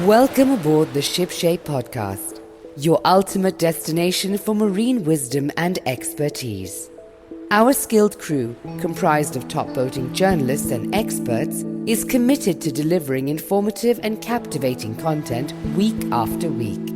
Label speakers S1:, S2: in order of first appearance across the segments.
S1: Welcome aboard the Shipshape podcast, your ultimate destination for marine wisdom and expertise. Our skilled crew, comprised of top boating journalists and experts, is committed to delivering informative and captivating content week after week.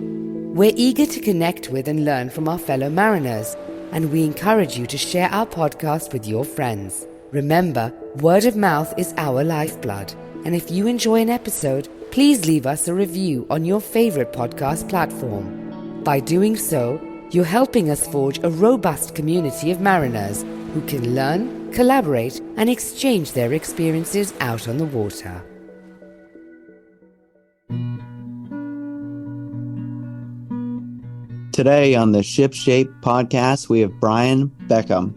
S1: We're eager to connect with and learn from our fellow mariners, and we encourage you to share our podcast with your friends. Remember, word of mouth is our lifeblood, and if you enjoy an episode, please leave us a review on your favorite podcast platform. By doing so, you're helping us forge a robust community of mariners who can learn, collaborate, and exchange their experiences out on the water.
S2: Today on the Shipshape podcast, we have Brian Beckcom,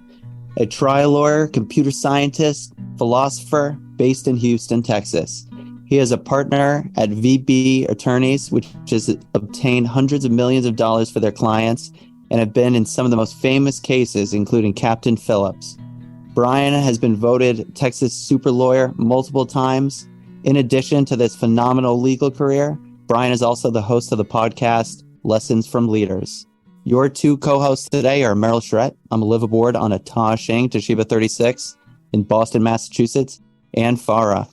S2: a trial lawyer, computer scientist, philosopher based in Houston, Texas. He is a partner at VB Attorneys, which has obtained hundreds of millions of dollars for their clients and have been in some of the most famous cases, including Captain Phillips. Brian has been voted Texas Super Lawyer multiple times. In addition to this phenomenal legal career, Brian is also the host of the podcast, Lessons from Leaders. Your two co-hosts today are Meryl Charette. I'm a live aboard on a Shing Toshiba 36 in Boston, Massachusetts, and Farah.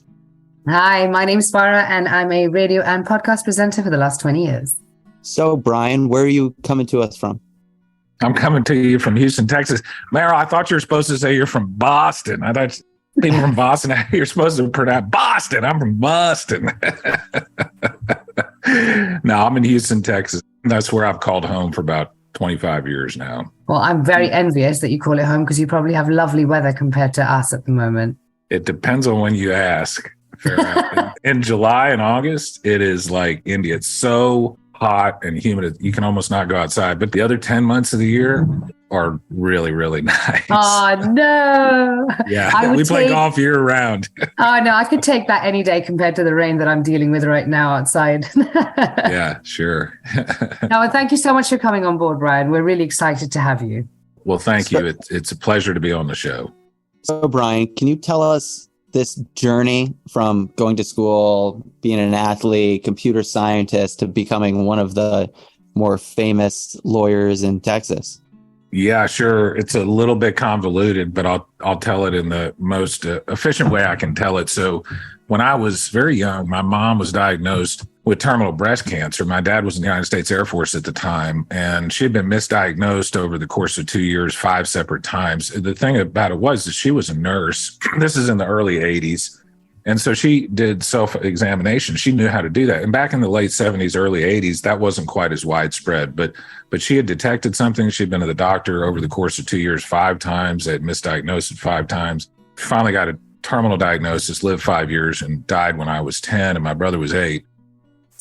S3: Hi, my name is Farah, and I'm a radio and podcast presenter for the last 20 years.
S2: So, Brian, where are you coming to us from?
S4: I'm coming to you from Houston, Texas. Meryl, I thought you were supposed to say you're from Boston. I thought people from Boston, you're supposed to pronounce Boston. I'm from Boston. No, I'm in Houston, Texas. That's where I've called home for about 25 years now.
S3: Well, I'm very envious that you call it home because you probably have lovely weather compared to us at the moment.
S4: It depends on when you ask. In July and August, it is like India. It's so hot and humid, you can almost not go outside. But the other 10 months of the year are really, really nice.
S3: Oh, no.
S4: Yeah, we play golf year round.
S3: Oh, no, I could take that any day compared to the rain that I'm dealing with right now outside.
S4: Yeah, sure.
S3: No, and thank you so much for coming on board, Brian. We're really excited to have you.
S4: Well, thank you. It's a pleasure to be on the show.
S2: So, Brian, can you tell us this journey from going to school, being an athlete, computer scientist, to becoming one of the more famous lawyers in Texas?
S4: Yeah, sure. It's a little bit convoluted, but I'll tell it in the most efficient way I can tell it. So when I was very young, my mom was diagnosed with terminal breast cancer. My dad was in the United States Air Force at the time, and she had been misdiagnosed over the course of 2 years, 5 separate times. The thing about it was that she was a nurse. This is in the early 80s. And so she did self-examination. She knew how to do that. And back in the late 70s, early 80s, that wasn't quite as widespread. But she had detected something. She'd been to the doctor over the course of 2 years 5 times. They had misdiagnosed it 5 times. Finally got a terminal diagnosis, lived 5 years, and died when I was 10, and my brother was 8.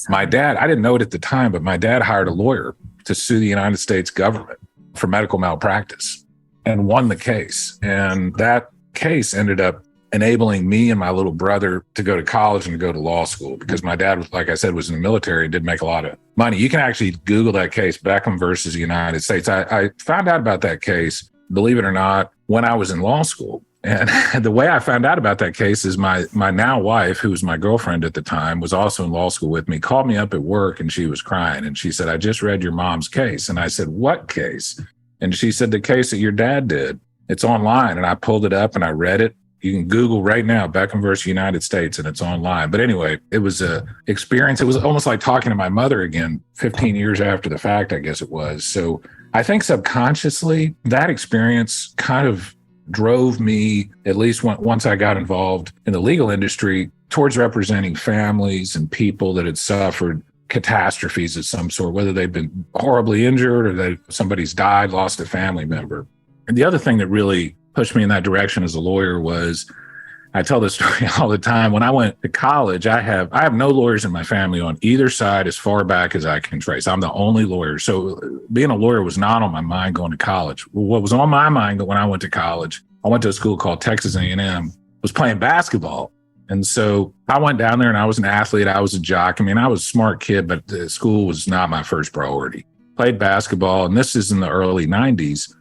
S4: My dad, I didn't know it at the time, but my dad hired a lawyer to sue the United States government for medical malpractice and won the case. And that case ended up enabling me and my little brother to go to college and to go to law school because my dad, like I said, was in the military and did make a lot of money. You can actually Google that case, Beckcom versus the United States. I found out about that case, believe it or not, when I was in law school. And the way I found out about that case is my now wife, who was my girlfriend at the time, was also in law school with me, called me up at work and she was crying. And she said, "I just read your mom's case." And I said, "What case?" And she said, "The case that your dad did. It's online." And I pulled it up and I read it. You can Google right now, Beckcom versus United States, and it's online. But anyway, it was a experience. It was almost like talking to my mother again, 15 years after the fact, I guess it was. So I think subconsciously that experience kind of drove me, at least once I got involved in the legal industry, towards representing families and people that had suffered catastrophes of some sort, whether they've been horribly injured or that somebody's died, lost a family member. And the other thing that really pushed me in that direction as a lawyer was, I tell this story all the time. When I went to college, I have no lawyers in my family on either side as far back as I can trace. I'm the only lawyer. So being a lawyer was not on my mind going to college. What was on my mind when I went to college, I went to a school called Texas A&M, was playing basketball. And so I went down there and I was an athlete. I was a jock. I mean, I was a smart kid, but the school was not my first priority. Played basketball, and this is in the early 90s.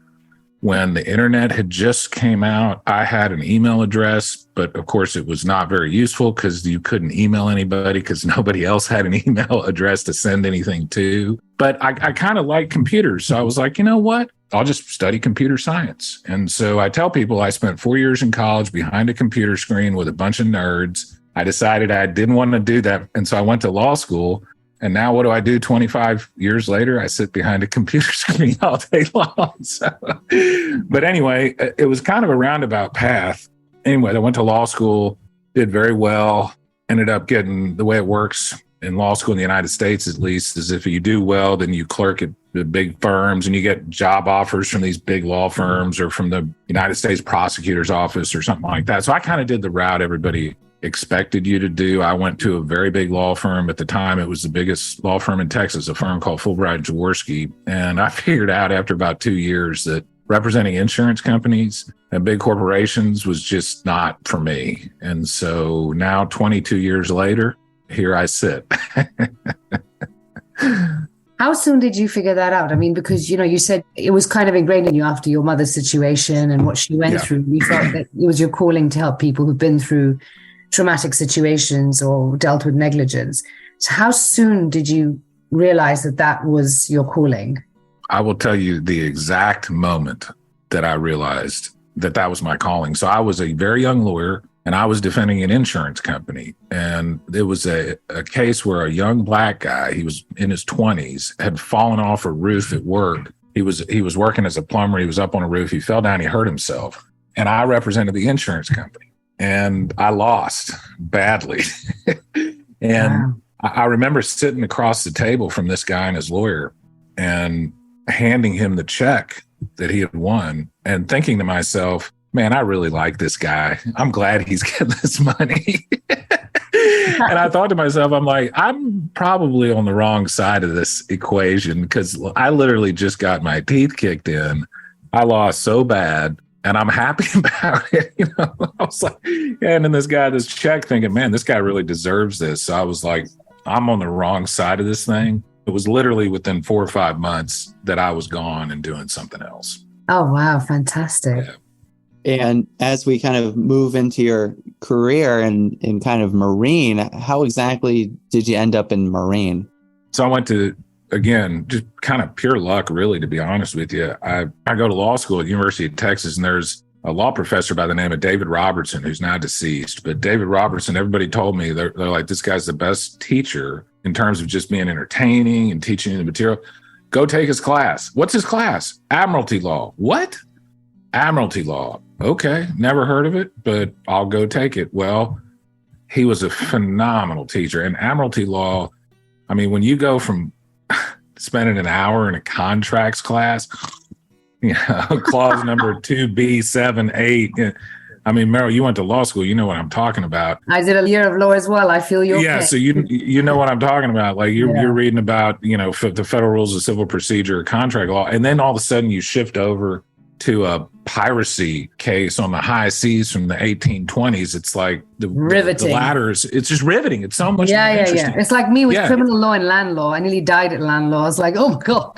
S4: when the internet had just came out. I had an email address, but of course it was not very useful because you couldn't email anybody because nobody else had an email address to send anything to. But I kind of like computers. So I was like, you know what? I'll just study computer science. And so I tell people I spent 4 years in college behind a computer screen with a bunch of nerds. I decided I didn't want to do that. And so I went to law school. And now what do I do 25 years later? I sit behind a computer screen all day long. So, but anyway, it was kind of a roundabout path. Anyway, I went to law school, did very well, ended up getting, the way it works in law school in the United States, at least, is if you do well, then you clerk at the big firms and you get job offers from these big law firms or from the United States prosecutor's office or something like that. So I kind of did the route everybody expected you to do. I went to a very big law firm. At the time, it was the biggest law firm in Texas, a firm called Fulbright Jaworski. And I figured out after about 2 years that representing insurance companies and big corporations was just not for me. And so now 22 years later, here I sit.
S3: How soon did you figure that out? I mean, because, you said it was kind of ingrained in you after your mother's situation and what she went through. You felt that it was your calling to help people who've been through traumatic situations or dealt with negligence. So how soon did you realize that that was your calling?
S4: I will tell you the exact moment that I realized that that was my calling. So I was a very young lawyer and I was defending an insurance company. And it was a case where a young Black guy, he was in his 20s, had fallen off a roof at work. He was working as a plumber. He was up on a roof. He fell down. He hurt himself. And I represented the insurance company. And I lost badly. And I remember sitting across the table from this guy and his lawyer and handing him the check that he had won and thinking to myself, man, I really like this guy. I'm glad he's getting this money. And I thought to myself, I'm like, I'm probably on the wrong side of this equation because I literally just got my teeth kicked in. I lost so bad. And I'm happy about it. I was like, handing this guy this check thinking, man, this guy really deserves this. So I was like, I'm on the wrong side of this thing. It was literally within 4 or 5 months that I was gone and doing something else.
S3: Oh, wow. Fantastic.
S2: Yeah. And as we kind of move into your career in kind of Marine, how exactly did you end up in Marine?
S4: So I went to, again, just kind of pure luck, really, to be honest with you. I go to law school at the University of Texas, and there's a law professor by the name of David Robertson, who's now deceased. But David Robertson, everybody told me, they're like, this guy's the best teacher in terms of just being entertaining and teaching you the material. Go take his class. What's his class? Admiralty law. What? Admiralty law. Okay, never heard of it, but I'll go take it. Well, he was a phenomenal teacher. And Admiralty law, I mean, when you go from spending an hour in a contracts class, clause number 2B, 7, 8. I mean, Meryl, you went to law school. You know what I'm talking about.
S3: I did a year of law as well. I feel you.
S4: Yeah, so you know what I'm talking about. Like you're reading about, the federal rules of civil procedure, contract law, and then all of a sudden you shift over to a piracy case on the high seas from the 1820s. It's like the ladders. It's just riveting. It's so much more interesting.
S3: It's like me with criminal law and land law. I nearly died at land law. It's like, oh my God.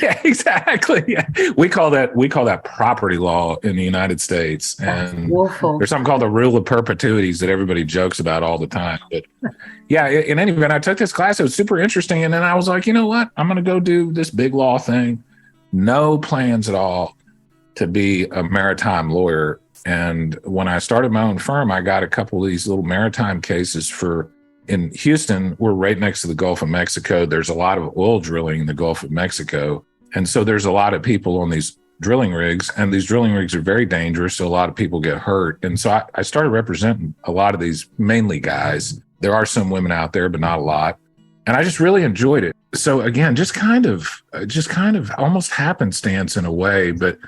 S4: Yeah, exactly. Yeah. We call that property law in the United States. And there's something called the rule of perpetuities that everybody jokes about all the time. But yeah, in any event, I took this class. It was super interesting. And then I was like, you know what? I'm going to go do this big law thing. No plans at all to be a maritime lawyer. And when I started my own firm, I got a couple of these little maritime cases in Houston. We're right next to the Gulf of Mexico. There's a lot of oil drilling in the Gulf of Mexico. And so there's a lot of people on these drilling rigs, and these drilling rigs are very dangerous. So a lot of people get hurt. And so I started representing a lot of these, mainly guys. There are some women out there, but not a lot. And I just really enjoyed it. So again, just kind of almost happenstance in a way. But,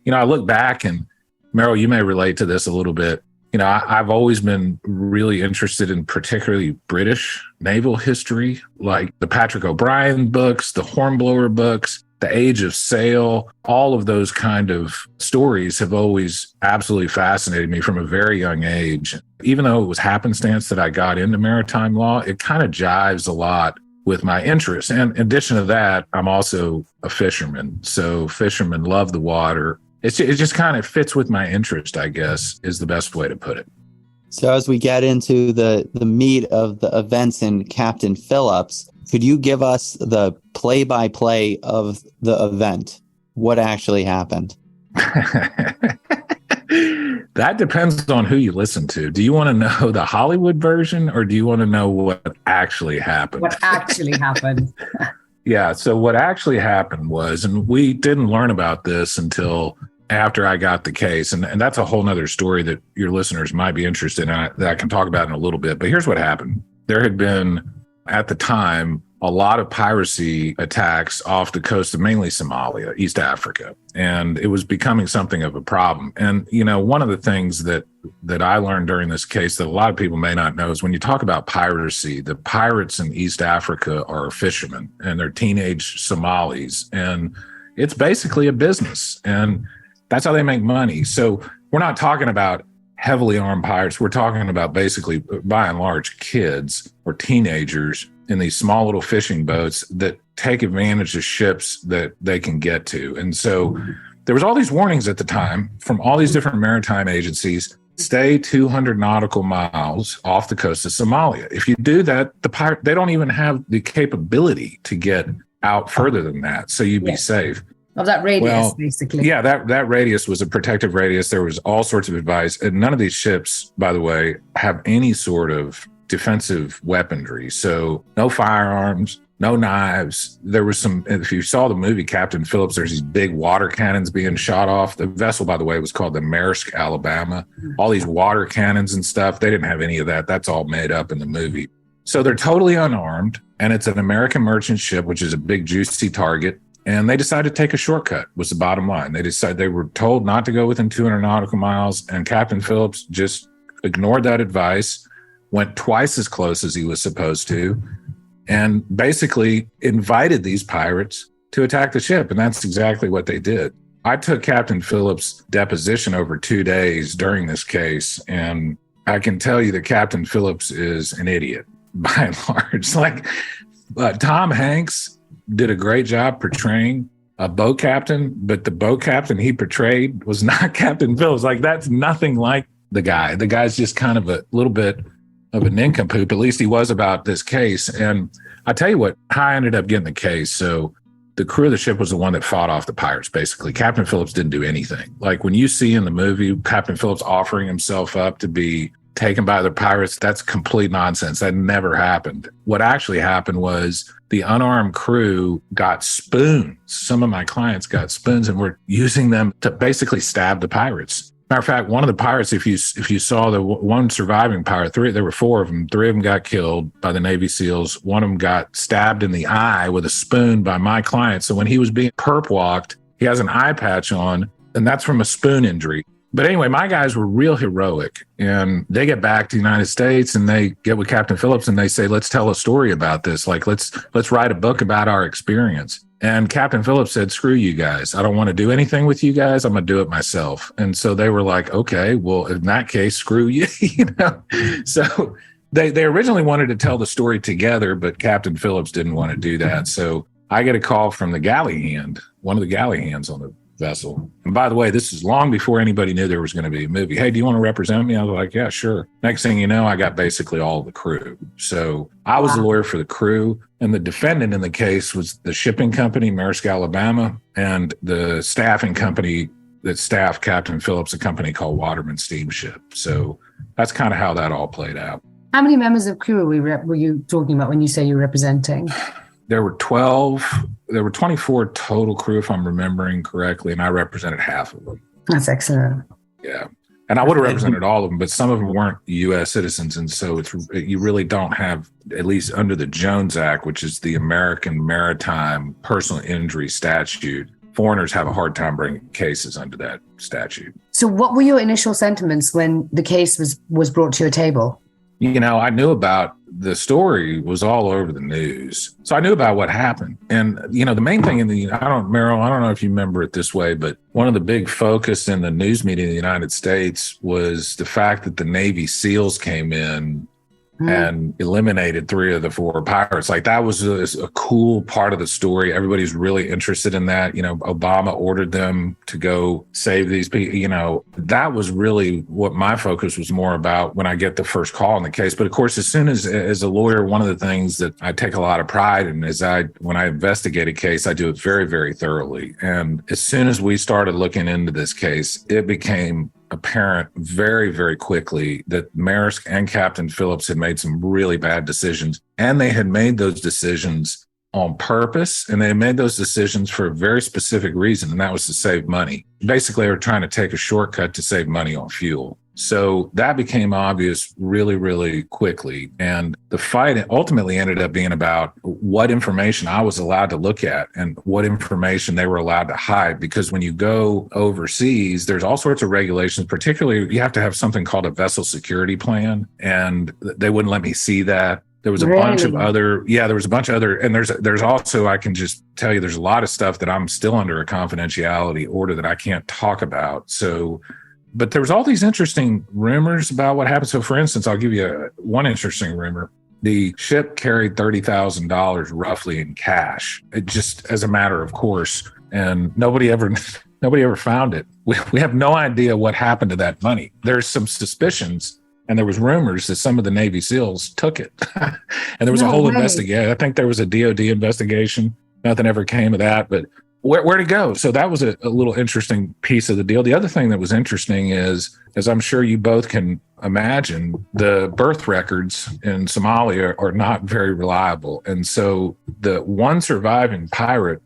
S4: I look back, and Meryl, you may relate to this a little bit. I've always been really interested in particularly British naval history, like the Patrick O'Brien books, the Hornblower books, the Age of Sail. All of those kind of stories have always absolutely fascinated me from a very young age. Even though it was happenstance that I got into maritime law, it kind of jives a lot with my interests. And in addition to that, I'm also a fisherman. So fishermen love the water. It just kind of fits with my interest, I guess, is the best way to put it.
S2: So as we get into the meat of the events in Captain Phillips, could you give us the play-by-play of the event? What actually happened?
S4: That depends on who you listen to. Do you want to know the Hollywood version, or do you want to know what actually happened?
S3: What actually happened?
S4: Yeah. So what actually happened was, and we didn't learn about this until after I got the case. And that's a whole nother story that your listeners might be interested in, that I can talk about in a little bit. But here's what happened. There had been, at the time, a lot of piracy attacks off the coast of mainly Somalia, East Africa. And it was becoming something of a problem. And, one of the things that I learned during this case that a lot of people may not know is when you talk about piracy, the pirates in East Africa are fishermen and they're teenage Somalis. And it's basically a business. And that's how they make money. So we're not talking about heavily armed pirates. We're talking about basically, by and large, kids or teenagers in these small little fishing boats that take advantage of ships that they can get to. And so there was all these warnings at the time from all these different maritime agencies: stay 200 nautical miles off the coast of Somalia. If you do that, they don't even have the capability to get out further than that. So you'd be safe.
S3: Of that radius, basically.
S4: Yeah, that radius was a protective radius. There was all sorts of advice. And none of these ships, by the way, have any sort of defensive weaponry. So no firearms, no knives. There was some, if you saw the movie Captain Phillips, there's these big water cannons being shot off. The vessel, by the way, was called the Maersk Alabama. All these water cannons and stuff, they didn't have any of that. That's all made up in the movie. So they're totally unarmed, and it's an American merchant ship, which is a big, juicy target. And they decided to take a shortcut, was the bottom line. They were told not to go within 200 nautical miles, and Captain Phillips just ignored that advice, went twice as close as he was supposed to, and basically invited these pirates to attack the ship. And that's exactly what they did. I took Captain Phillips' deposition over 2 days during this case, and I can tell you that Captain Phillips is an idiot, by and large. Tom Hanks did a great job portraying a boat captain, but the boat captain he portrayed was not Captain Phillips. That's nothing like the guy. The guy's just kind of a little bit of a nincompoop. At least he was about this case. And I tell you what, how I ended up getting the case. So the crew of the ship was the one that fought off the pirates, basically. Captain Phillips didn't do anything. Like when you see in the movie Captain Phillips offering himself up to be taken by the pirates, that's complete nonsense. That never happened. What actually happened was the unarmed crew got spoons. Some of my clients got spoons and were using them to basically stab the pirates. Matter of fact, one of the pirates, if you saw the one surviving pirate, there were 4 of them. 3 of them got killed by the Navy SEALs. One of them got stabbed in the eye with a spoon by my client. So when he was being perp walked, he has an eye patch on, and that's from a spoon injury. But anyway, my guys were real heroic, and they get back to the United States and they get with Captain Phillips and they say, let's tell a story about this. Let's write a book about our experience. And Captain Phillips said, screw you guys. I don't want to do anything with you guys. I'm going to do it myself. And so they were like, okay, well, in that case, screw you. So they originally wanted to tell the story together, but Captain Phillips didn't want to do that. So I get a call from the galley hand, one of the galley hands on the vessel. And by the way, this is long before anybody knew there was going to be a movie. Hey, do you want to represent me? I was like, yeah, sure. Next thing you know, I got basically all the crew. So I was the lawyer for the crew, and the defendant in the case was the shipping company, Maersk Alabama, and the staffing company that staffed Captain Phillips, a company called Waterman Steamship. So that's kind of how that all played out.
S3: How many members of crew were you talking about when you say you're representing?
S4: There were 12. There were 24 total crew, if I'm remembering correctly, and I represented half of them.
S3: That's excellent.
S4: Yeah. And I would have represented all of them, but some of them weren't U.S. citizens. And so you really don't have, at least under the Jones Act, which is the American Maritime Personal Injury Statute, foreigners have a hard time bringing cases under that statute.
S3: So what were your initial sentiments when the case was brought to your table?
S4: I knew about the story was all over the news. So I knew about what happened. And, the main thing Meryl, I don't know if you remember it this way, but one of the big focus in the news media in the United States was the fact that the Navy SEALs came in and eliminated 3 of the 4 pirates. Like that was a cool part of the story. Everybody's really interested in that. You know, Obama ordered them to go save these people. You know, that was really what my focus was more about when I get the first call in the case. But of course, as a lawyer, one of the things that I take a lot of pride in is when I investigate a case, I do it very, very thoroughly. And as soon as we started looking into this case, it became apparent very, very quickly that Maersk and Captain Phillips had made some really bad decisions. And they had made those decisions on purpose. And they made those decisions for a very specific reason. And that was to save money. Basically, they were trying to take a shortcut to save money on fuel. So that became obvious really, really quickly. And the fight ultimately ended up being about what information I was allowed to look at and what information they were allowed to hide. Because when you go overseas, there's all sorts of regulations, particularly you have to have something called a vessel security plan. And they wouldn't let me see that. There was a bunch of other, and there's also, I can just tell you, there's a lot of stuff that I'm still under a confidentiality order that I can't talk about. So, but there was all these interesting rumors about what happened. So for instance, I'll give you one interesting rumor. The ship carried $30,000 roughly in cash, just as a matter of course, and nobody ever found it. We have no idea what happened to that money. There's some suspicions, and there was rumors that some of the Navy SEALs took it. And there was a whole investigation. I think there was a DOD investigation. Nothing ever came of that, but where'd it go? So that was a little interesting piece of the deal. The other thing that was interesting is, as I'm sure you both can imagine, the birth records in Somali are not very reliable. And so the one surviving pirate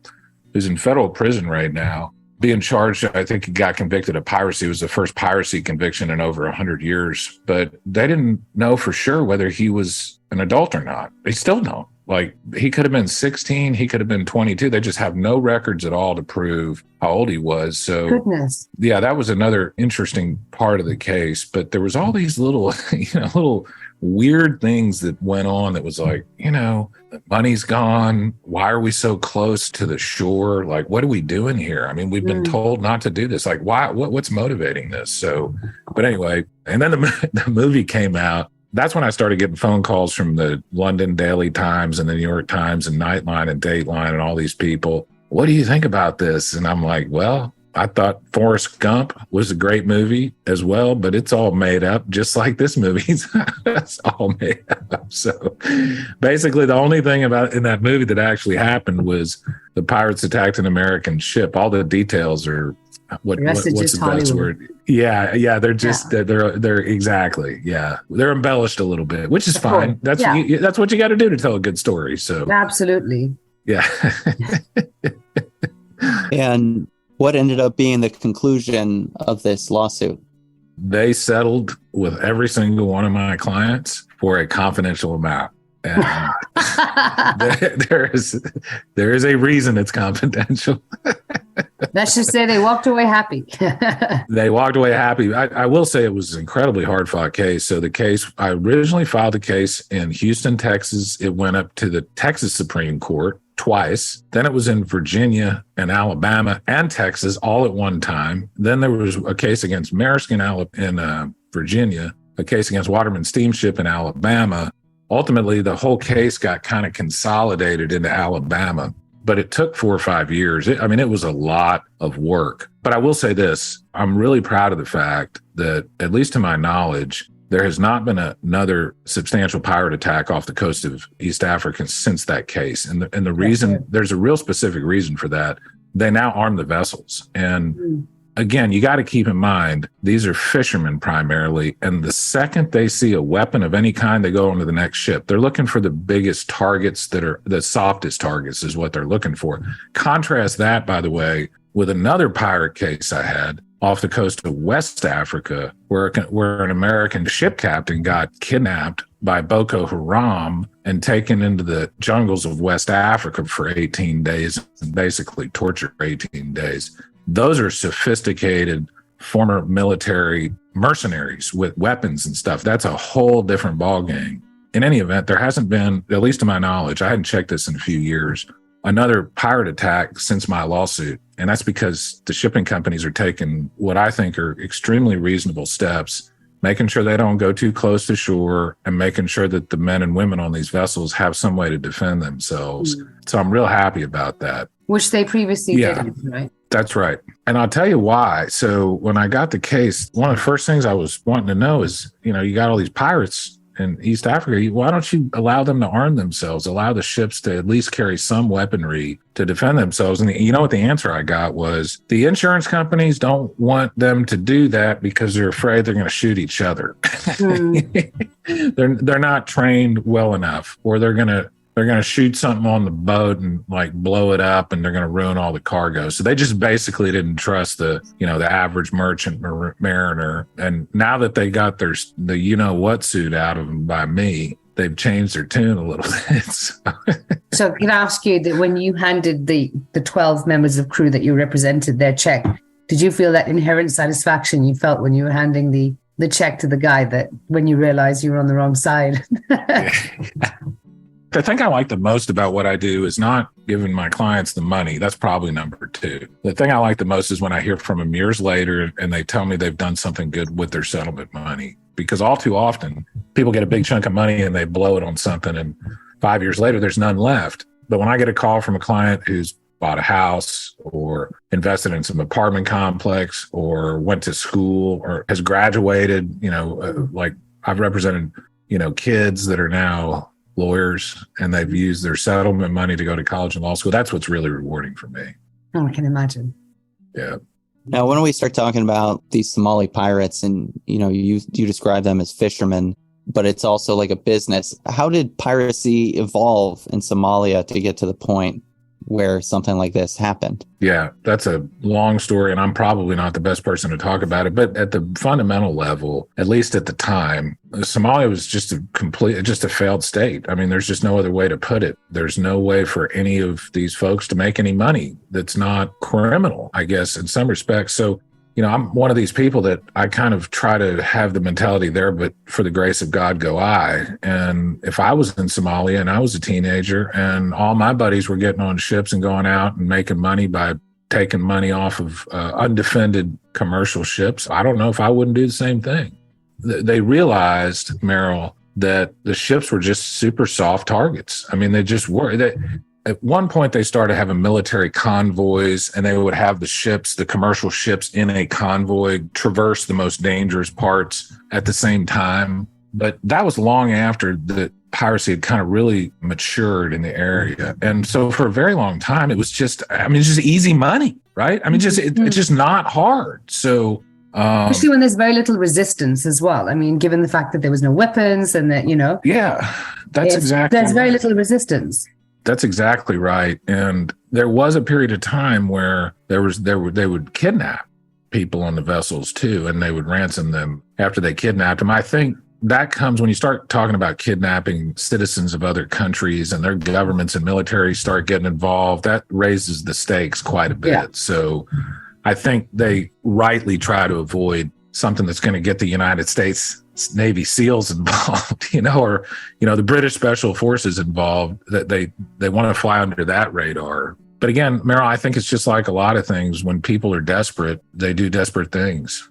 S4: who's in federal prison right now, being charged, I think he got convicted of piracy. It was the first piracy conviction in over 100 years. But they didn't know for sure whether he was an adult or not. They still don't. Like, he could have been 16, he could have been 22. They just have no records at all to prove how old he was. So,
S3: goodness. Yeah,
S4: that was another interesting part of the case. But there was all these little, little weird things that went on that was like, the money's gone. Why are we so close to the shore? Like, what are we doing here? I mean, we've been told not to do this. Like, why? What's motivating this? So, but anyway, and then the movie came out. That's when I started getting phone calls from the London Daily Times and the New York Times and Nightline and Dateline and all these people. What do you think about this? And I'm like, well, I thought Forrest Gump was a great movie as well, but it's all made up, just like this movie. It's all made up. So basically, the only thing about in that movie that actually happened was the pirates attacked an American ship. All the details are what's the best word? Yeah. They're just they're exactly. Yeah, they're embellished a little bit, which is fine. That's what you got to do to tell a good story. So
S3: absolutely.
S4: Yeah.
S2: And what ended up being the conclusion of this lawsuit? They
S4: settled with every single one of my clients for a confidential amount. And there is a reason it's confidential.
S3: Let's just say they walked away happy.
S4: They walked away happy. I will say it was an incredibly hard fought case. So I originally filed a case in Houston, Texas. It went up to the Texas Supreme Court twice. Then it was in Virginia and Alabama and Texas all at one time. Then there was a case against Maersk in Virginia, a case against Waterman Steamship in Alabama. Ultimately, the whole case got kind of consolidated into Alabama, but it took 4 or 5 years. It was a lot of work. But I will say this, I'm really proud of the fact that, at least to my knowledge, there has not been another substantial pirate attack off the coast of East Africa since that case. And the reason, there's a real specific reason for that. They now arm the vessels. And again, you got to keep in mind, these are fishermen primarily. And the second they see a weapon of any kind, they go on to the next ship. They're looking for the biggest targets that are the softest targets is what they're looking for. Contrast that, by the way, with another pirate case I had off the coast of West Africa, where an American ship captain got kidnapped by Boko Haram and taken into the jungles of West Africa for 18 days and basically tortured for 18 days. Those are sophisticated former military mercenaries with weapons and stuff. That's a whole different ballgame. In any event, there hasn't been, at least to my knowledge, I hadn't checked this in a few years, another pirate attack since my lawsuit. And that's because the shipping companies are taking what I think are extremely reasonable steps making sure they don't go too close to shore, and making sure that the men and women on these vessels have some way to defend themselves. So I'm real happy about that.
S3: Which they previously didn't, right?
S4: That's right. And I'll tell you why. So when I got the case, one of the first things I was wanting to know is, you got all these pirates in East Africa. Why don't you allow them to arm themselves, allow the ships to at least carry some weaponry to defend themselves? And you know what the answer I got was, the insurance companies don't want them to do that because they're afraid they're going to shoot each other. They're not trained well enough, or they're going to shoot something on the boat and like blow it up, and they're going to ruin all the cargo. So they just basically didn't trust the average merchant mariner. And now that they got the what suit out of them by me, they've changed their tune a little bit.
S3: So can I ask you that when you handed the 12 members of crew that you represented their check, did you feel that inherent satisfaction you felt when you were handing the check to the guy, that when you realized you were on the wrong side?
S4: The thing I like the most about what I do is not giving my clients the money. That's probably number two. The thing I like the most is when I hear from them years later and they tell me they've done something good with their settlement money. Because all too often, people get a big chunk of money and they blow it on something, and 5 years later, there's none left. But when I get a call from a client who's bought a house or invested in some apartment complex or went to school or has graduated, like I've represented, kids that are now lawyers, and they've used their settlement money to go to college and law school. That's what's really rewarding for me.
S3: Oh, I can imagine.
S4: Yeah.
S2: Now, when we start talking about these Somali pirates, and you describe them as fishermen, but it's also like a business. How did piracy evolve in Somalia to get to the point where something like this happened?
S4: Yeah, that's a long story, and I'm probably not the best person to talk about it. But at the fundamental level, at least at the time, Somalia was just a failed state. I mean, there's just no other way to put it. There's no way for any of these folks to make any money that's not criminal, I guess, in some respects. So, I'm one of these people that I kind of try to have the mentality there, but for the grace of God go I. And if I was in Somalia and I was a teenager and all my buddies were getting on ships and going out and making money by taking money off of undefended commercial ships, I don't know if I wouldn't do the same thing. They realized, Meryl, that the ships were just super soft targets. I mean, they just were. At one point, they started having military convoys, and they would have the commercial ships in a convoy traverse the most dangerous parts at the same time. But that was long after the piracy had kind of really matured in the area. And so for a very long time, it was just easy money, right? I mean, it's just not hard. So,
S3: especially when there's very little resistance as well. I mean, given the fact that there was no weapons and that,
S4: Yeah,
S3: there's very little resistance.
S4: That's exactly right. And there was a period of time where they would kidnap people on the vessels too, and they would ransom them after they kidnapped them. I think that comes when you start talking about kidnapping citizens of other countries and their governments and military start getting involved. That raises the stakes quite a bit. Yeah. So I think they rightly try to avoid something that's going to get the United States Navy SEALs involved, or, the British Special Forces involved, that they want to fly under that radar. But again, Meryl, I think it's just like a lot of things. When people are desperate, they do desperate things,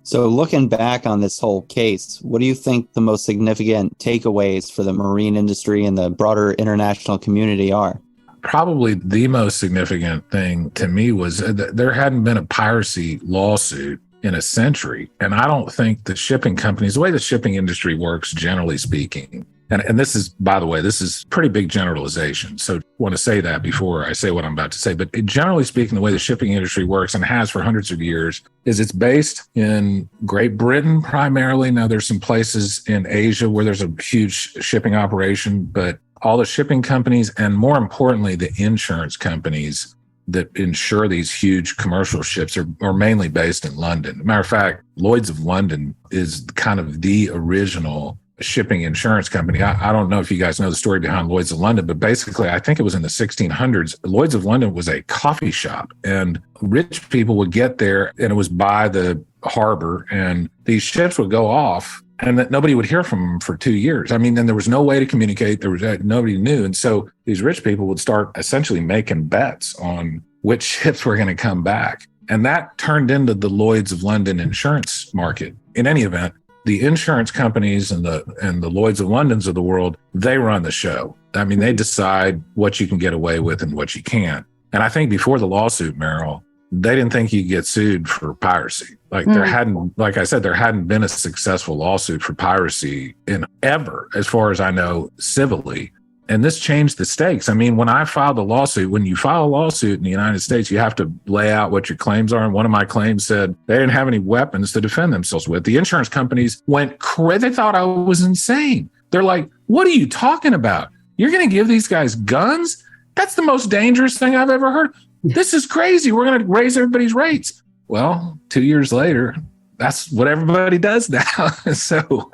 S2: So looking back on this whole case, what do you think the most significant takeaways for the marine industry and the broader international community are?
S4: Probably the most significant thing to me was that there hadn't been a piracy lawsuit in a century. And I don't think the shipping companies, the way the shipping industry works, generally speaking, and this is, by the way, this is pretty big generalization. So I want to say that before I say what I'm about to say. But generally speaking, the way the shipping industry works, and has for hundreds of years, is it's based in Great Britain primarily. Now there's some places in Asia where there's a huge shipping operation, but all the shipping companies, and more importantly, the insurance companies that insure these huge commercial ships are mainly based in London. Matter of fact, Lloyd's of London is kind of the original shipping insurance company. I don't know if you guys know the story behind Lloyd's of London, but basically, I think it was in the 1600s. Lloyd's of London was a coffee shop, and rich people would get there, and it was by the harbor, and these ships would go off, and that nobody would hear from them for 2 years. I mean, then there was no way to communicate. There was nobody knew. And so these rich people would start essentially making bets on which ships were going to come back. And that turned into the Lloyd's of London insurance market. In any event, the insurance companies and the Lloyd's of Londons of the world, they run the show. I mean, they decide what you can get away with and what you can't. And I think before the lawsuit, Meryl, they didn't think you'd get sued for piracy. Like there hadn't been a successful lawsuit for piracy in ever, as far as I know, civilly. And this changed the stakes. I mean, when I filed a lawsuit, when you file a lawsuit in the United States, you have to lay out what your claims are. And one of my claims said they didn't have any weapons to defend themselves with. The insurance companies went crazy. They thought I was insane. They're like, what are you talking about? You're going to give these guys guns? That's the most dangerous thing I've ever heard. This is crazy. We're going to raise everybody's rates. Well, 2 years later, that's what everybody does now. So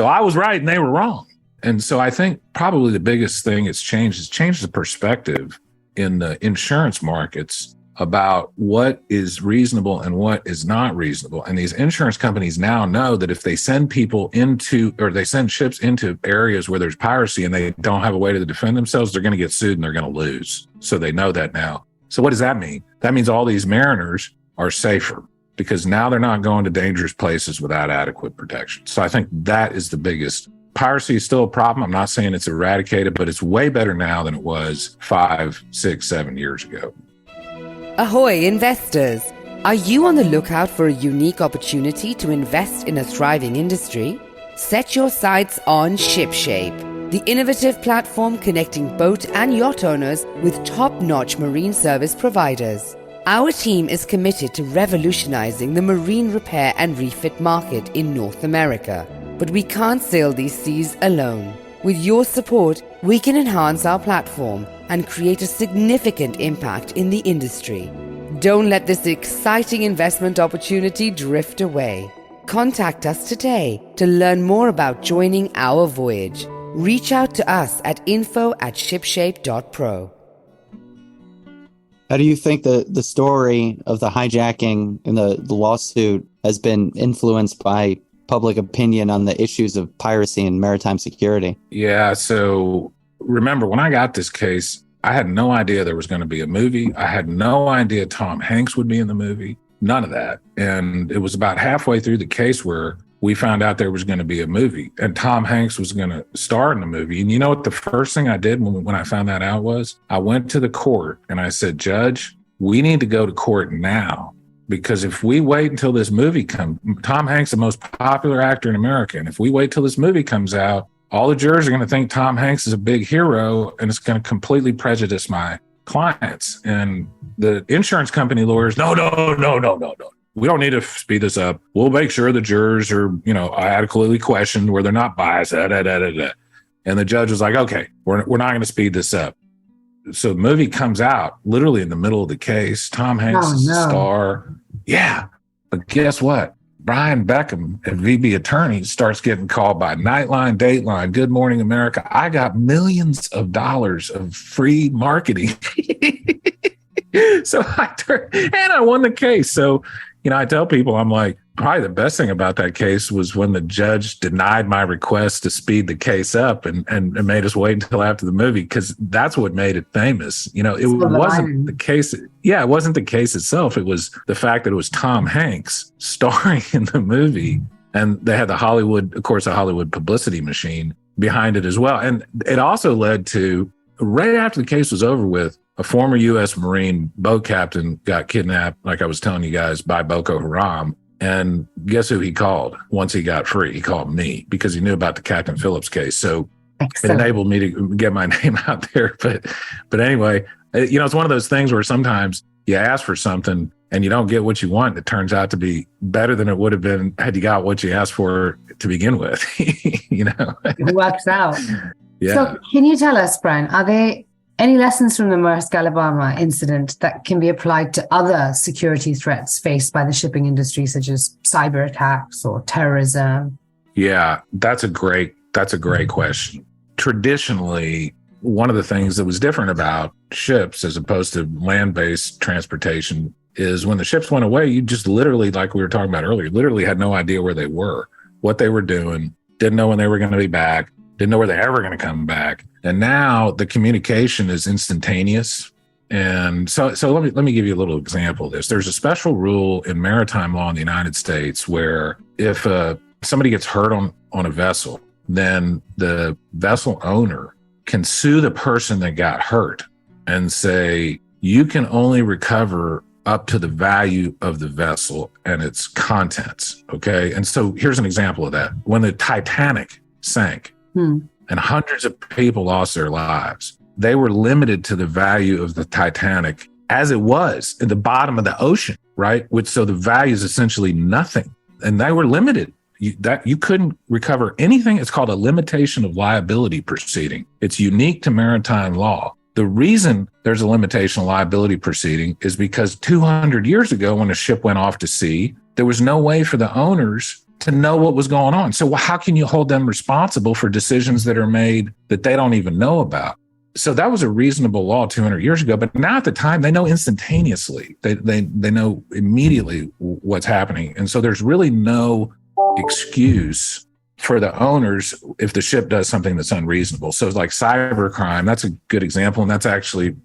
S4: I was right and they were wrong. And so I think probably the biggest thing it's changed the perspective in the insurance markets about what is reasonable and what is not reasonable. And these insurance companies now know that if they send they send ships into areas where there's piracy and they don't have a way to defend themselves, they're going to get sued and they're going to lose. So they know that now. So what does that mean? That means all these mariners are safer because now they're not going to dangerous places without adequate protection. So I think that is the biggest. Piracy is still a problem. I'm not saying it's eradicated, but it's way better now than it was 5, 6, 7 years ago.
S1: Ahoy, investors! Are you on the lookout for a unique opportunity to invest in a thriving industry? Set your sights on ShipShape, the innovative platform connecting boat and yacht owners with top-notch marine service providers. Our team is committed to revolutionizing the marine repair and refit market in North America. But we can't sail these seas alone. With your support, we can enhance our platform and create a significant impact in the industry. Don't let this exciting investment opportunity drift away. Contact us today to learn more about joining our voyage. Reach out to us at info@shipshape.pro.
S2: How do you think the story of the hijacking and the lawsuit has been influenced by public opinion on the issues of piracy and maritime security?
S4: Yeah. So remember, when I got this case, I had no idea there was going to be a movie. I had no idea Tom Hanks would be in the movie. None of that. And it was about halfway through the case where we found out there was going to be a movie and Tom Hanks was going to star in the movie. And you know what the first thing I did when I found that out was? I went to the court and I said, Judge, we need to go to court now. Because if we wait until this movie comes, Tom Hanks, the most popular actor in America, and if we wait till this movie comes out, all the jurors are going to think Tom Hanks is a big hero, and it's going to completely prejudice my clients. And the insurance company lawyers, no. We don't need to speed this up. We'll make sure the jurors are, adequately questioned where they're not biased. And the judge was like, okay, we're not going to speed this up. So the movie comes out literally in the middle of the case. Tom Hanks is the star. Yeah. But guess what? Brian Beckcom at VB Attorneys starts getting called by Nightline, Dateline, Good Morning America. I got millions of dollars of free marketing. So I won the case. So, I tell people, I'm like, probably the best thing about that case was when the judge denied my request to speed the case up and made us wait until after the movie, because that's what made it famous. It wasn't the case. Yeah, it wasn't the case itself. It was the fact that it was Tom Hanks starring in the movie. And they had the Hollywood publicity machine behind it as well. And it also led to, right after the case was over with, a former U.S. Marine boat captain got kidnapped, like I was telling you guys, by Boko Haram. And guess who he called once he got free? He called me because he knew about the Captain Phillips case. So Excellent. It enabled me to get my name out there. But anyway, it's one of those things where sometimes you ask for something and you don't get what you want. It turns out to be better than it would have been had you got what you asked for to begin with.
S3: It works out.
S4: Yeah.
S3: So can you tell us, Brian, are there any lessons from the Maersk Alabama incident that can be applied to other security threats faced by the shipping industry, such as cyber attacks or terrorism?
S4: Yeah, that's a great question. Traditionally, one of the things that was different about ships as opposed to land-based transportation is when the ships went away, you just literally, like we were talking about earlier, literally had no idea where they were, what they were doing, didn't know when they were going to be back, didn't know where they were going to come back. And now the communication is instantaneous. And so let me give you a little example of this. There's a special rule in maritime law in the United States where if somebody gets hurt on a vessel, then the vessel owner can sue the person that got hurt and say, you can only recover up to the value of the vessel and its contents. Okay. And so here's an example of that. When the Titanic sank and hundreds of people lost their lives, they were limited to the value of the Titanic as it was in the bottom of the ocean, right? So the value is essentially nothing. And they were limited. You couldn't recover anything. It's called a limitation of liability proceeding. It's unique to maritime law. The reason there's a limitation of liability proceeding is because 200 years ago, when a ship went off to sea, there was no way for the owners to know what was going on. So how can you hold them responsible for decisions that are made that they don't even know about? So that was a reasonable law 200 years ago. But now at the time, they know instantaneously. They know immediately what's happening. And so there's really no excuse for the owners if the ship does something that's unreasonable. So it's like cybercrime, that's a good example. And that's actually,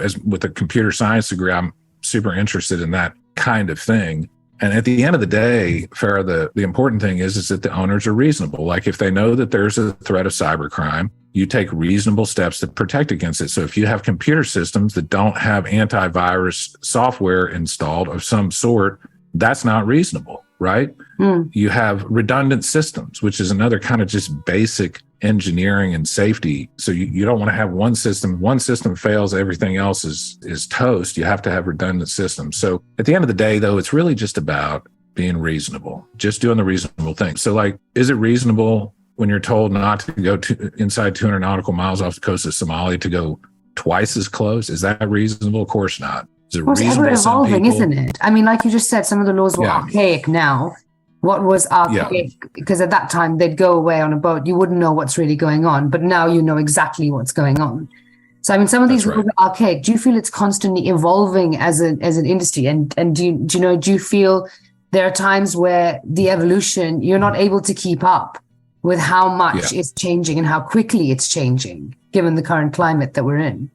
S4: as with a computer science degree, I'm super interested in that kind of thing. And at the end of the day, Farah, the important thing is that the owners are reasonable. Like if they know that there's a threat of cybercrime, you take reasonable steps to protect against it. So if you have computer systems that don't have antivirus software installed of some sort, that's not reasonable, right? You have redundant systems, which is another kind of just basic engineering and safety. So you don't want to have one system. One system fails, everything else is toast. You have to have redundant systems. So at the end of the day, though, it's really just about being reasonable, just doing the reasonable thing. So like, is it reasonable when you're told not to go inside 200 nautical miles off the coast of Somali to go twice as close? Is that reasonable? Of course not. Is it reasonable?
S3: It's ever evolving, isn't it? I mean, like you just said, some of the laws were archaic now. What was archaic? Because at that time they'd go away on a boat. You wouldn't know what's really going on, but now you know exactly what's going on. So I mean, some of these rules are archaic. Do you feel it's constantly evolving as an industry? And do you feel there are times where the evolution, you're not able to keep up with how much it's changing and how quickly it's changing, given the current climate that we're in?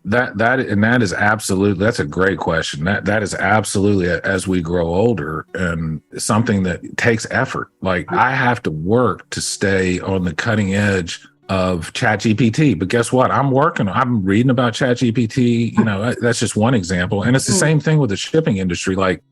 S4: That is absolutely, that's a great question. That is absolutely, as we grow older, and something that takes effort. Like I have to work to stay on the cutting edge of ChatGPT, but guess what? I'm reading about ChatGPT, that's just one example. And it's the same thing with the shipping industry. Like,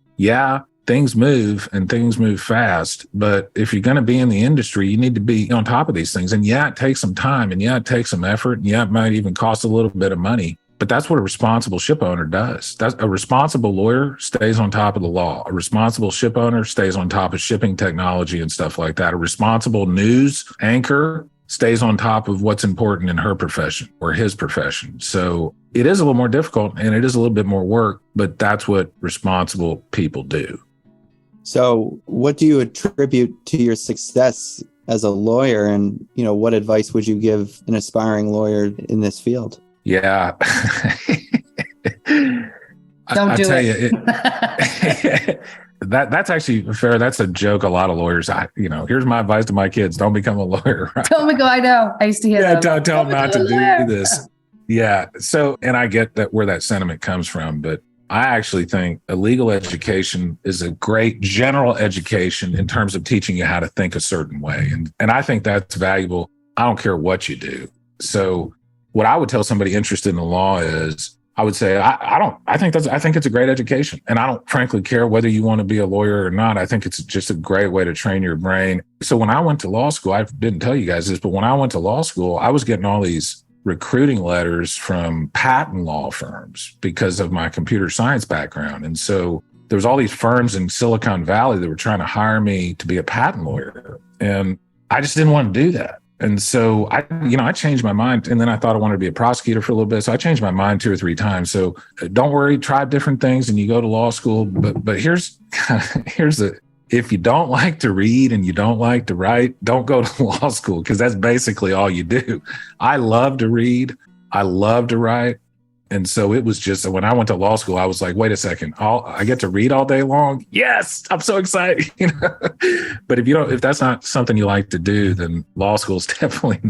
S4: things move and things move fast, but if you're going to be in the industry, you need to be on top of these things. And it takes some time, and it takes some effort, and it might even cost a little bit of money, but that's what a responsible ship owner does. A responsible lawyer stays on top of the law. A responsible ship owner stays on top of shipping technology and stuff like that. A responsible news anchor stays on top of what's important in her profession or his profession. So it is a little more difficult and it is a little bit more work, but that's what responsible people do.
S2: So what do you attribute to your success as a lawyer? And, what advice would you give an aspiring lawyer in this field?
S3: Yeah. Don't do it.
S4: That's actually fair. That's a joke. A lot of lawyers, here's my advice to my kids. Don't become a lawyer. Right?
S3: Tell me, I know. I used to hear that.
S4: Tell them not to do this. Yeah. So, and I get that where that sentiment comes from, but I actually think a legal education is a great general education in terms of teaching you how to think a certain way. And I think that's valuable. I don't care what you do. So what I would tell somebody interested in the law is, I would say, I think it's a great education. And I don't frankly care whether you want to be a lawyer or not. I think it's just a great way to train your brain. So when I went to law school, I didn't tell you guys this, but when I went to law school, I was getting all these recruiting letters from patent law firms because of my computer science background. And so there was all these firms in Silicon Valley that were trying to hire me to be a patent lawyer. And I just didn't want to do that. And so I changed my mind, and then I thought I wanted to be a prosecutor for a little bit. So I changed my mind 2 or 3 times. So don't worry, try different things and you go to law school. But here's if you don't like to read and you don't like to write, don't go to law school, because that's basically all you do. I love to read. I love to write. And so it was just, when I went to law school, I was like, wait a second, I get to read all day long? Yes, I'm so excited. But if that's not something you like to do, then law school is definitely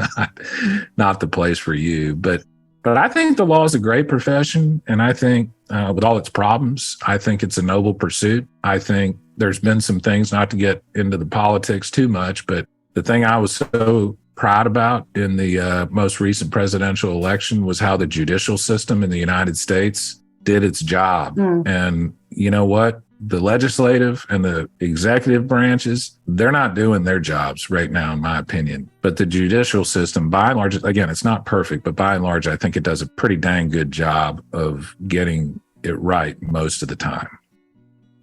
S4: not the place for you. But But I think the law is a great profession. And I think with all its problems, I think it's a noble pursuit. I think there's been some things, not to get into the politics too much, but the thing I was so proud about in the most recent presidential election was how the judicial system in the United States did its job. And you know what? The legislative and the executive branches, they're not doing their jobs right now, in my opinion. But the judicial system, by and large, again, it's not perfect, but by and large, I think it does a pretty dang good job of getting it right most of the time.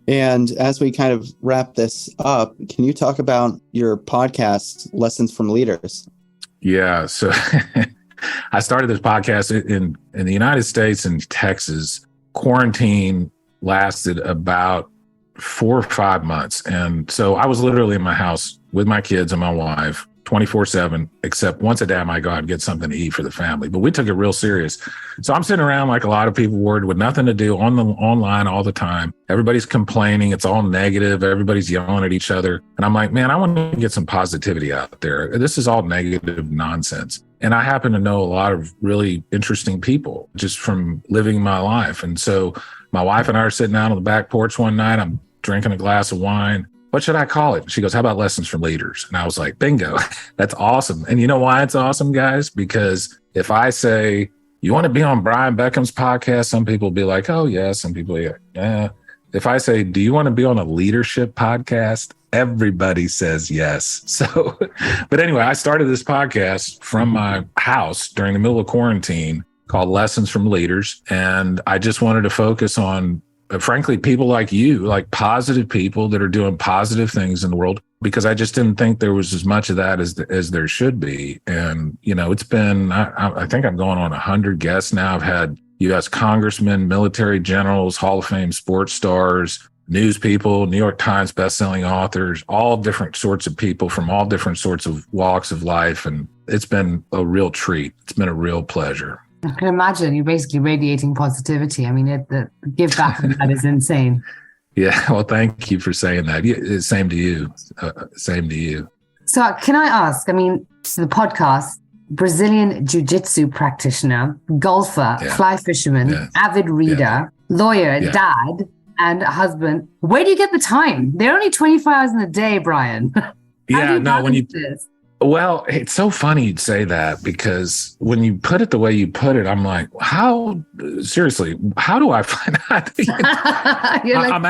S2: And as we kind of wrap this up, can you talk about your podcast, Lessons from Leaders?
S4: Yeah. So I started this podcast in the United States and Texas. Quarantine lasted about 4 or 5 months. And so I was literally in my house with my kids and my wife 24/7, except once a day I might go out and get something to eat for the family. But we took it real serious. So I'm sitting around like a lot of people would, with nothing to do online all the time. Everybody's complaining. It's all negative. Everybody's yelling at each other. And I'm like, man, I want to get some positivity out there. This is all negative nonsense. And I happen to know a lot of really interesting people just from living my life. And so my wife and I are sitting out on the back porch one night. I'm drinking a glass of wine. What should I call it? She goes, how about Lessons from Leaders? And I was like, bingo, that's awesome. And you know why it's awesome, guys? Because if I say, you want to be on Brian Beckcom's podcast? Some people will be like, oh, yeah. Some people, yeah. If I say, do you want to be on a leadership podcast? Everybody says yes. So, but anyway, I started this podcast from my house during the middle of quarantine called Lessons from Leaders. And I just wanted to focus on, frankly, people like you, like positive people that are doing positive things in the world, because I just didn't think there was as much of that as there should be. And, you know, it's been, I think I'm going on 100 guests now. I've had U.S. congressmen, military generals, Hall of Fame sports stars, news people, New York Times bestselling authors, all different sorts of people from all different sorts of walks of life. And it's been a real treat. It's been a real pleasure.
S3: I can imagine you're basically radiating positivity. I mean, the give back on that is insane.
S4: Yeah. Well, thank you for saying that. Yeah, same to you. Same to you.
S3: So can I ask, I mean, the podcast, Brazilian jiu-jitsu practitioner, golfer, fly fisherman, avid reader, lawyer, dad, and husband. Where do you get the time? There are only 24 hours in a day, Brian.
S4: Well, it's so funny you'd say that, because when you put it the way you put it, I'm like, how do I find out? I'm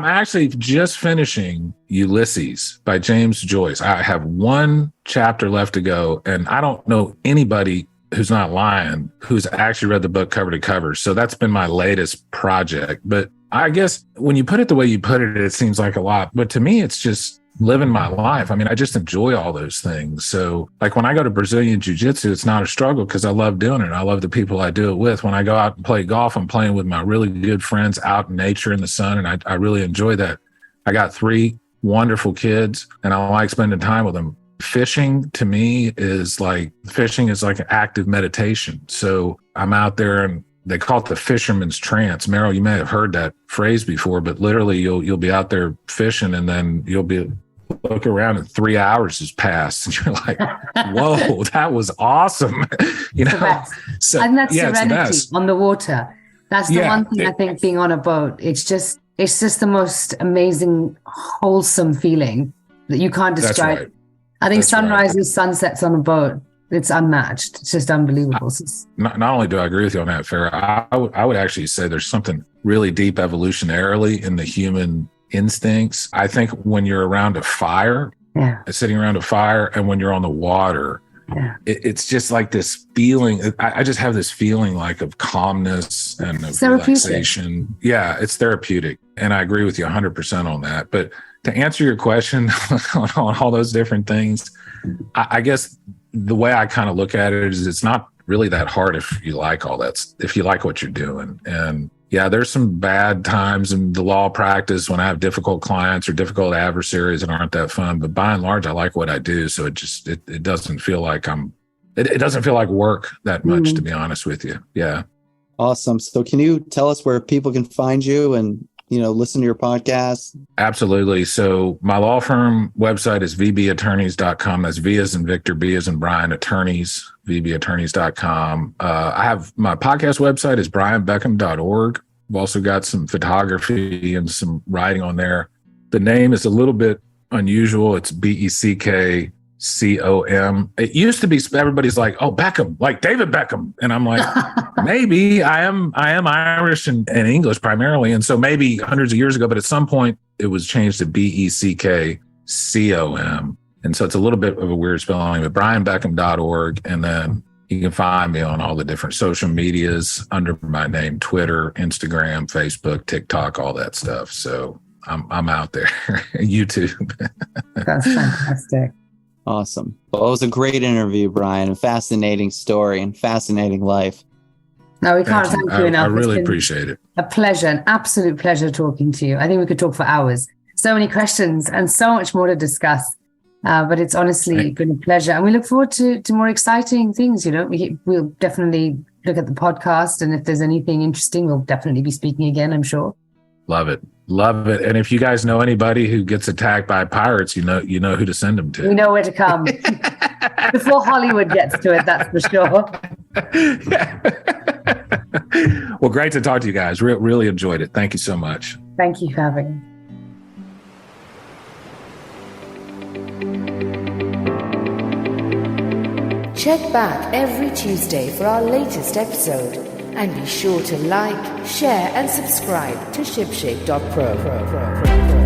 S4: actually just finishing Ulysses by James Joyce. I have one chapter left to go, and I don't know anybody who's not lying who's actually read the book cover to cover. So that's been my latest project. But I guess when you put it the way you put it, it seems like a lot. But to me, it's just living my life. I mean, I just enjoy all those things. So like when I go to Brazilian jiu-jitsu, it's not a struggle because I love doing it. I love the people I do it with. When I go out and play golf, I'm playing with my really good friends out in nature in the sun. And I really enjoy that. I got 3 wonderful kids and I like spending time with them. Fishing to me is like an active meditation. So I'm out there and they call it the fisherman's trance. Meryl, you may have heard that phrase before, but literally you'll be out there fishing and then you'll be look around and 3 hours has passed and you're like, whoa, that was awesome. You know,
S3: so and that's serenity on the water. That's the one thing I think being on a boat, it's just the most amazing, wholesome feeling that you can't describe.
S4: Right.
S3: I think sunrises, sunsets on a boat, it's unmatched. It's just unbelievable.
S4: Not only do I agree with you on that, Farrah, I would actually say there's something really deep evolutionarily in the human instincts. I think when you're around a fire, sitting around a fire, and when you're on the water, it's just like this feeling. I just have this feeling like of calmness and of relaxation. Yeah, it's therapeutic. And I agree with you 100% on that. But to answer your question on all those different things, I guess the way I kind of look at it is it's not really that hard if you like all that, if you like what you're doing. And yeah, there's some bad times in the law practice when I have difficult clients or difficult adversaries that aren't that fun. But by and large, I like what I do. So it doesn't feel like it doesn't feel like work that much, to be honest with you. Yeah.
S2: Awesome. So can you tell us where people can find you and listen to your podcast?
S4: Absolutely. So my law firm website is vbattorneys.com. That's V as in Victor, B as in Brian, attorneys, vbattorneys.com. I have my podcast website is brianbeckcom.org. I've also got some photography and some writing on there. The name is a little bit unusual. It's Beckcom. It used to be, everybody's like, oh, Beckham, like David Beckham. And I'm like, maybe I am Irish and English primarily. And so maybe hundreds of years ago, but at some point it was changed to Beckcom. And so it's a little bit of a weird spelling, but brianbeckcom.org. And then you can find me on all the different social medias under my name, Twitter, Instagram, Facebook, TikTok, all that stuff. So I'm out there. YouTube.
S3: That's fantastic.
S2: Awesome. Well, it was a great interview, Brian. A fascinating story and fascinating life.
S3: No, we can't thank you enough.
S4: I really appreciate it.
S3: A pleasure, an absolute pleasure talking to you. I think we could talk for hours. So many questions and so much more to discuss. But it's honestly been a pleasure. And we look forward to more exciting things. We'll definitely look at the podcast. And if there's anything interesting, we'll definitely be speaking again, I'm sure.
S4: Love it. Love it. And if you guys know anybody who gets attacked by pirates, you know who to send them to.
S3: We know where to come. Before Hollywood gets to it, that's for sure.
S4: Well, great to talk to you guys. Really enjoyed it. Thank you so much.
S3: Thank you for having me.
S1: Check back every Tuesday for our latest episode. And be sure to like, share, and subscribe to shipshape.pro.